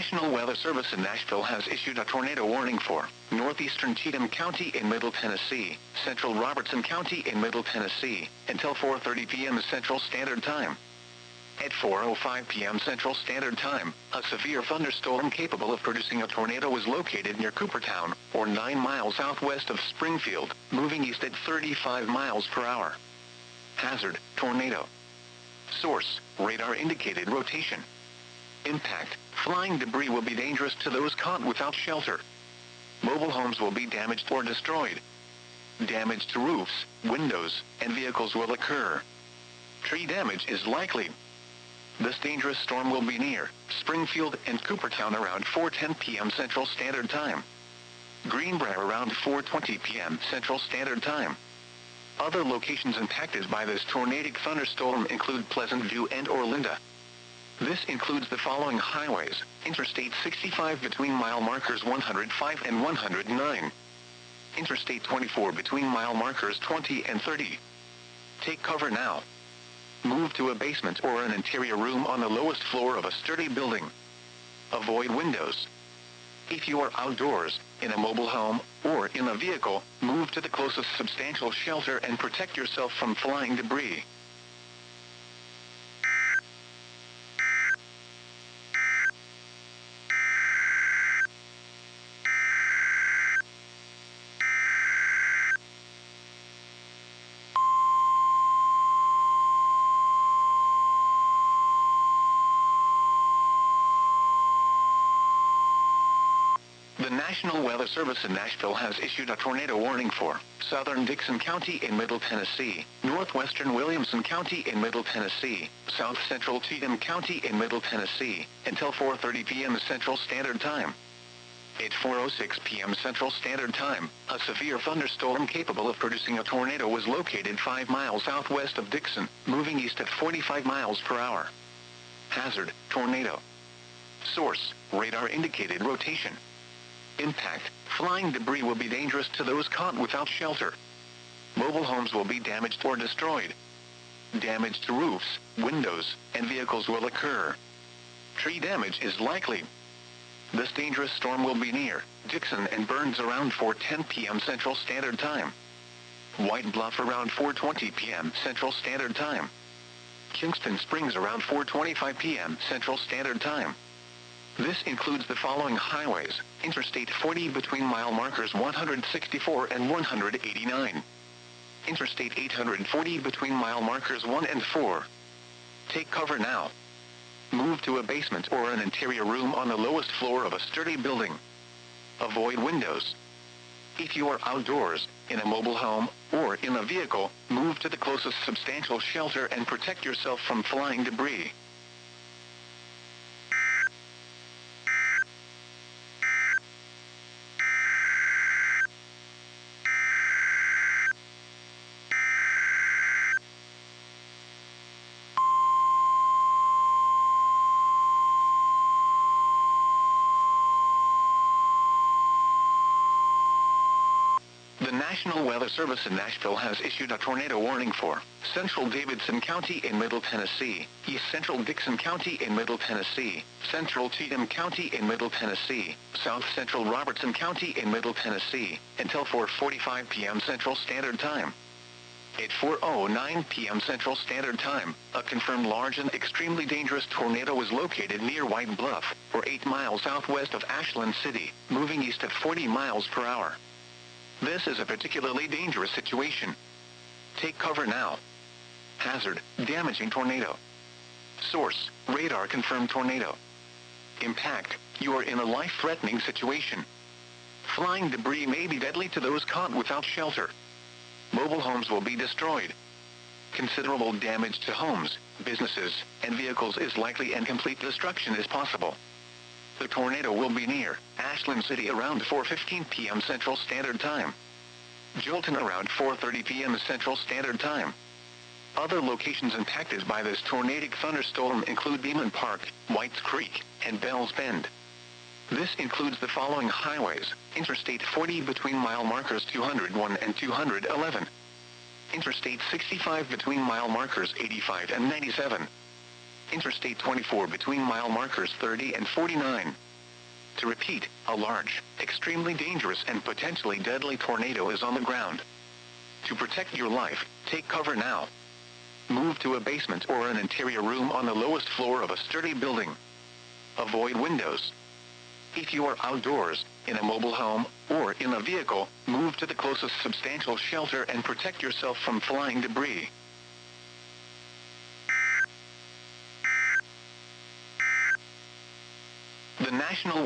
National Weather Service in Nashville has issued a tornado warning for northeastern Cheatham County in Middle Tennessee, central Robertson County in Middle Tennessee, until 4:30 p.m. Central Standard Time. At 4:05 p.m. Central Standard Time, a severe thunderstorm capable of producing a tornado was located near Coopertown, or 9 miles southwest of Springfield, moving east at 35 miles per hour. Hazard, tornado. Source, radar indicated rotation. Impact, flying debris will be dangerous to those caught without shelter. Mobile homes will be damaged or destroyed. Damage to roofs, windows, and vehicles will occur. Tree damage is likely. This dangerous storm will be near Springfield and Coopertown around 4:10 p.m. Central Standard Time. Greenbrier around 4:20 p.m. Central Standard Time. Other locations impacted by this tornadic thunderstorm include Pleasant View and Orlinda. This includes the following highways: Interstate 65 between mile markers 105 and 109. Interstate 24 between mile markers 20 and 30. Take cover now. Move to a basement or an interior room on the lowest floor of a sturdy building. Avoid windows. If you are outdoors, in a mobile home, or in a vehicle, move to the closest substantial shelter and protect yourself from flying debris. The National Weather Service in Nashville has issued a tornado warning for southern Dixon County in Middle Tennessee, northwestern Williamson County in Middle Tennessee, south central Cheatham County in Middle Tennessee, until 4:30 p.m. Central Standard Time. At 4:06 p.m. Central Standard Time, a severe thunderstorm capable of producing a tornado was located 5 miles southwest of Dixon, moving east at 45 miles per hour. Hazard, tornado. Source, radar indicated rotation. Impact, flying debris will be dangerous to those caught without shelter. Mobile homes will be damaged or destroyed. Damage to roofs, windows, and vehicles will occur. Tree damage is likely. This dangerous storm will be near Dixon and Burns around 4:10 p.m. Central Standard Time. White Bluff around 4:20 p.m. Central Standard Time. Kingston Springs around 4:25 p.m. Central Standard Time. This includes the following highways: Interstate 40 between mile markers 164 and 189. Interstate 840 between mile markers 1 and 4. Take cover now. Move to a basement or an interior room on the lowest floor of a sturdy building. Avoid windows. If you are outdoors, in a mobile home, or in a vehicle, move to the closest substantial shelter and protect yourself from flying debris. The National Weather Service in Nashville has issued a tornado warning for central Davidson County in Middle Tennessee, east central Dixon County in Middle Tennessee, central Cheatham County in Middle Tennessee, south central Robertson County in Middle Tennessee, until 4:45 p.m. Central Standard Time. At 4:09 p.m. Central Standard Time, a confirmed large and extremely dangerous tornado was located near White Bluff, or 8 miles southwest of Ashland City, moving east at 40 miles per hour. This is a particularly dangerous situation. Take cover now. Hazard, damaging tornado. Source, radar confirmed tornado. Impact, you are in a life-threatening situation. Flying debris may be deadly to those caught without shelter. Mobile homes will be destroyed. Considerable damage to homes, businesses, and vehicles is likely and complete destruction is possible. The tornado will be near Ashland City around 4:15 p.m. Central Standard Time. Jolton around 4:30 p.m. Central Standard Time. Other locations impacted by this tornadic thunderstorm include Beeman Park, Whites Creek, and Bells Bend. This includes the following highways: Interstate 40 between mile markers 201 and 211. Interstate 65 between mile markers 85 and 97. Interstate 24 between mile markers 30 and 49. To repeat, a large, extremely dangerous and potentially deadly tornado is on the ground. To protect your life, take cover now. Move to a basement or an interior room on the lowest floor of a sturdy building. Avoid windows. If you are outdoors, in a mobile home, or in a vehicle, move to the closest substantial shelter and protect yourself from flying debris. The National